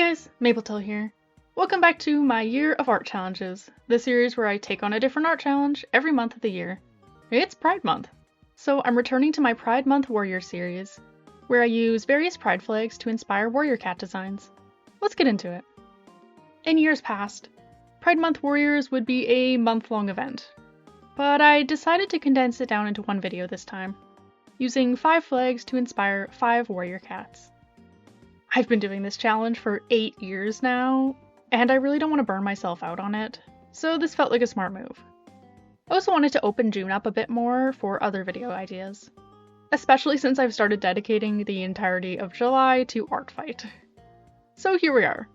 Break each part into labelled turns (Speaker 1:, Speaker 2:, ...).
Speaker 1: guys, Mapletail here. Welcome back to my Year of Art Challenges, the series where I take on a different art challenge every month of the year. It's Pride Month, so I'm returning to my Pride Month Warrior series, where I use various pride flags to inspire warrior cat designs. Let's get into it. In years past, Pride Month Warriors would be a month-long event, but I decided to condense it down into one video this time, using 5 flags to inspire 5 warrior cats. I've been doing this challenge for 8 years now, and I really don't want to burn myself out on it, so this felt like a smart move. I also wanted to open June up a bit more for other video ideas, especially since I've started dedicating the entirety of July to Art Fight. So here we are.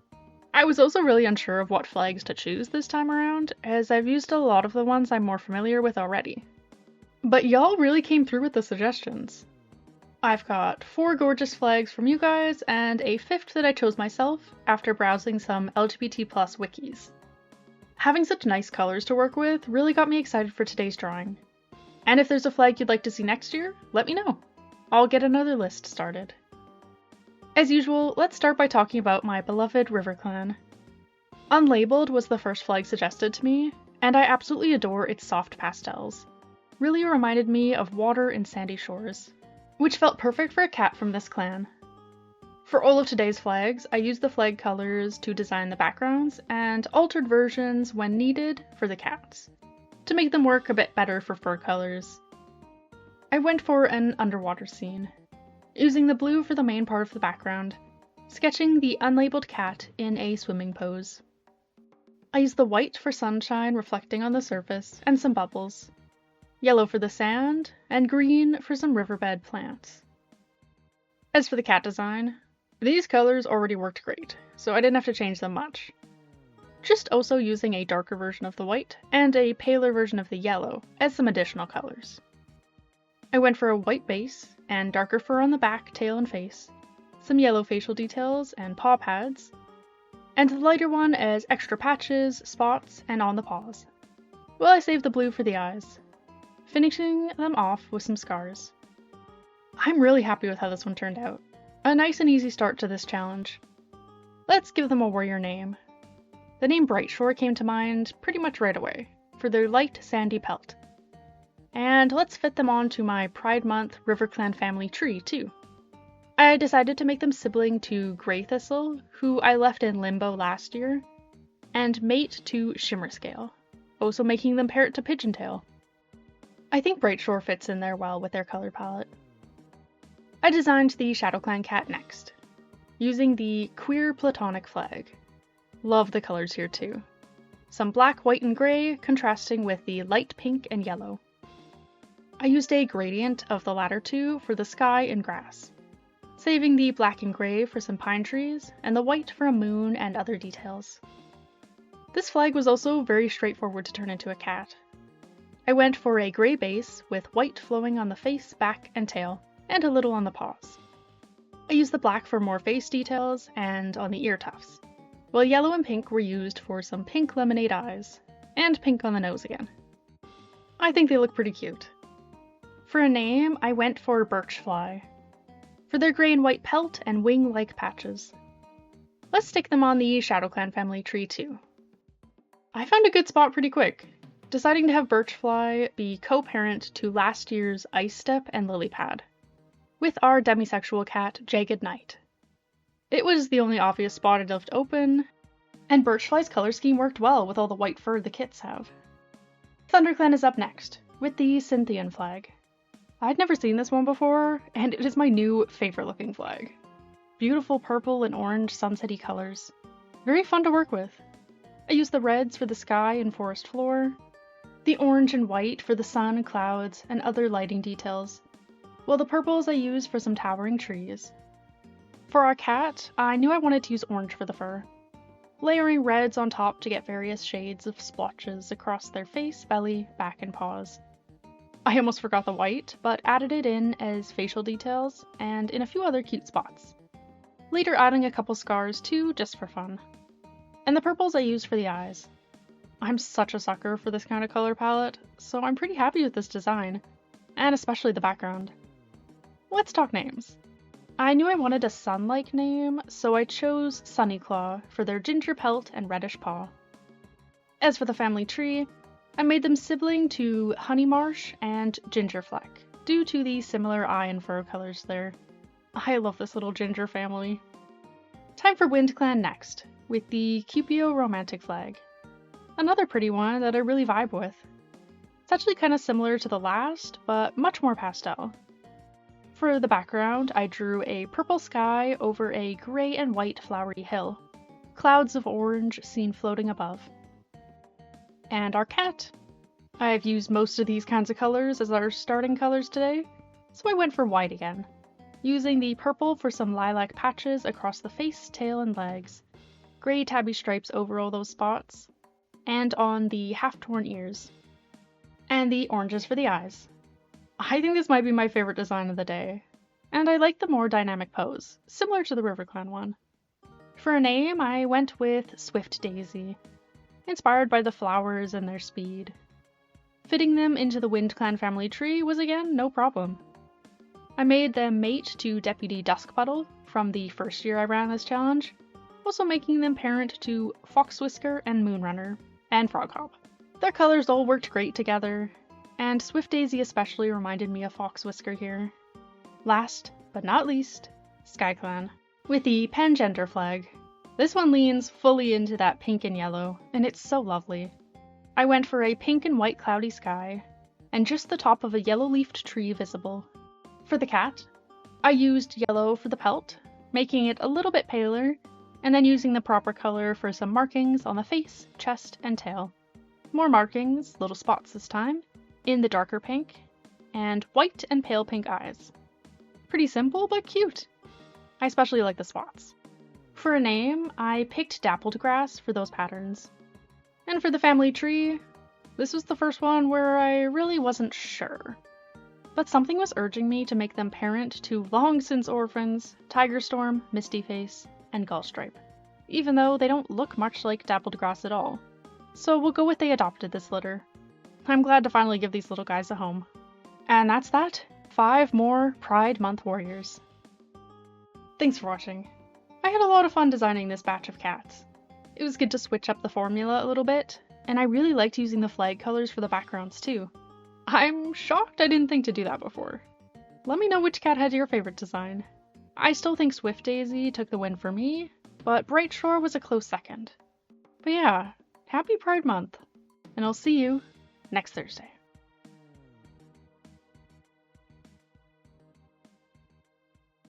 Speaker 1: I was also really unsure of what flags to choose this time around, as I've used a lot of the ones I'm more familiar with already. But y'all really came through with the suggestions. I've got 4 gorgeous flags from you guys, and a 5th that I chose myself after browsing some LGBT+ wikis. Having such nice colors to work with really got me excited for today's drawing. And if there's a flag you'd like to see next year, let me know. I'll get another list started. As usual, let's start by talking about my beloved River Clan. Unlabeled was the first flag suggested to me, and I absolutely adore its soft pastels. Really reminded me of water and sandy shores, which felt perfect for a cat from this clan. For all of today's flags, I used the flag colors to design the backgrounds and altered versions when needed for the cats, to make them work a bit better for fur colors. I went for an underwater scene, using the blue for the main part of the background, sketching the unlabeled cat in a swimming pose. I used the white for sunshine reflecting on the surface and some bubbles, yellow for the sand, and green for some riverbed plants. As for the cat design, these colors already worked great, so I didn't have to change them much. Just also using a darker version of the white and a paler version of the yellow as some additional colors. I went for a white base and darker fur on the back, tail, and face, some yellow facial details and paw pads, and the lighter one as extra patches, spots, and on the paws. Well, I saved the blue for the eyes, finishing them off with some scars. I'm really happy with how this one turned out. A nice and easy start to this challenge. Let's give them a warrior name. The name Brightshore came to mind pretty much right away, for their light sandy pelt. And let's fit them onto my Pride Month River Clan family tree too. I decided to make them sibling to Grey Thistle, who I left in limbo last year, and mate to Shimmerscale, also making them parrot to Pigeontail. I think Brightshore fits in there well with their color palette. I designed the Shadow Clan cat next, using the Queer Platonic flag. Love the colors here too. Some black, white, and gray contrasting with the light pink and yellow. I used a gradient of the latter two for the sky and grass, saving the black and gray for some pine trees and the white for a moon and other details. This flag was also very straightforward to turn into a cat. I went for a grey base with white flowing on the face, back, and tail, and a little on the paws. I used the black for more face details and on the ear tufts, while yellow and pink were used for some pink lemonade eyes, and pink on the nose again. I think they look pretty cute. For a name, I went for Birchfly, for their grey and white pelt and wing-like patches. Let's stick them on the Shadow Clan family tree too. I found a good spot pretty quick, deciding to have Birchfly be co-parent to last year's Ice Step and Lilypad, with our demisexual cat Jagged Knight. It was the only obvious spot I'd left open, and Birchfly's color scheme worked well with all the white fur the kits have. ThunderClan is up next, with the Cynthian flag. I'd never seen this one before, and it is my new favorite looking flag. Beautiful purple and orange sunsetty colors. Very fun to work with. I used the reds for the sky and forest floor, the orange and white for the sun, clouds, and other lighting details, while the purples I used for some towering trees. For our cat, I knew I wanted to use orange for the fur, layering reds on top to get various shades of splotches across their face, belly, back, and paws. I almost forgot the white, but added it in as facial details and in a few other cute spots, later adding a couple scars too, just for fun. And the purples I used for the eyes. I'm such a sucker for this kind of color palette, so I'm pretty happy with this design, and especially the background. Let's talk names. I knew I wanted a sun-like name, so I chose Sunnyclaw for their ginger pelt and reddish paw. As for the family tree, I made them sibling to Honeymarsh and Gingerfleck, due to the similar eye and fur colors there. I love this little ginger family. Time for WindClan next, with the Cupio Romantic Flag. Another pretty one that I really vibe with. It's actually kind of similar to the last, but much more pastel. For the background, I drew a purple sky over a gray and white flowery hill, clouds of orange seen floating above. And our cat. I've used most of these kinds of colors as our starting colors today, so I went for white again, using the purple for some lilac patches across the face, tail, and legs, gray tabby stripes over all those spots, and on the half-torn ears, and the oranges for the eyes. I think this might be my favorite design of the day, and I like the more dynamic pose, similar to the RiverClan one. For a name, I went with Swift Daisy, inspired by the flowers and their speed. Fitting them into the WindClan family tree was again no problem. I made them mate to Deputy Duskbuttle from the first year I ran this challenge, also making them parent to Foxwhisker and Moonrunner, and Froghop. Their colors all worked great together, and Swift Daisy especially reminded me of Foxwhisker here. Last, but not least, SkyClan, with the Pangender flag. This one leans fully into that pink and yellow, and it's so lovely. I went for a pink and white cloudy sky, and just the top of a yellow-leafed tree visible. For the cat, I used yellow for the pelt, making it a little bit paler, and then using the proper color for some markings on the face, chest, and tail. More markings, little spots this time, in the darker pink, and white and pale pink eyes. Pretty simple, but cute. I especially like the spots. For a name, I picked Dappled Grass for those patterns. And for the family tree, this was the first one where I really wasn't sure. But something was urging me to make them parent to long-since orphans, Tigerstorm, Mistyface, and Gullstripe, even though they don't look much like Dappled Grass at all. So we'll go with they adopted this litter. I'm glad to finally give these little guys a home. And that's that. 5 more Pride Month warriors. Thanks for watching. I had a lot of fun designing this batch of cats. It was good to switch up the formula a little bit, and I really liked using the flag colors for the backgrounds too. I'm shocked I didn't think to do that before. Let me know which cat had your favorite design. I still think Swift Daisy took the win for me, but Bright Shore was a close second. But yeah, happy Pride Month, and I'll see you next Thursday.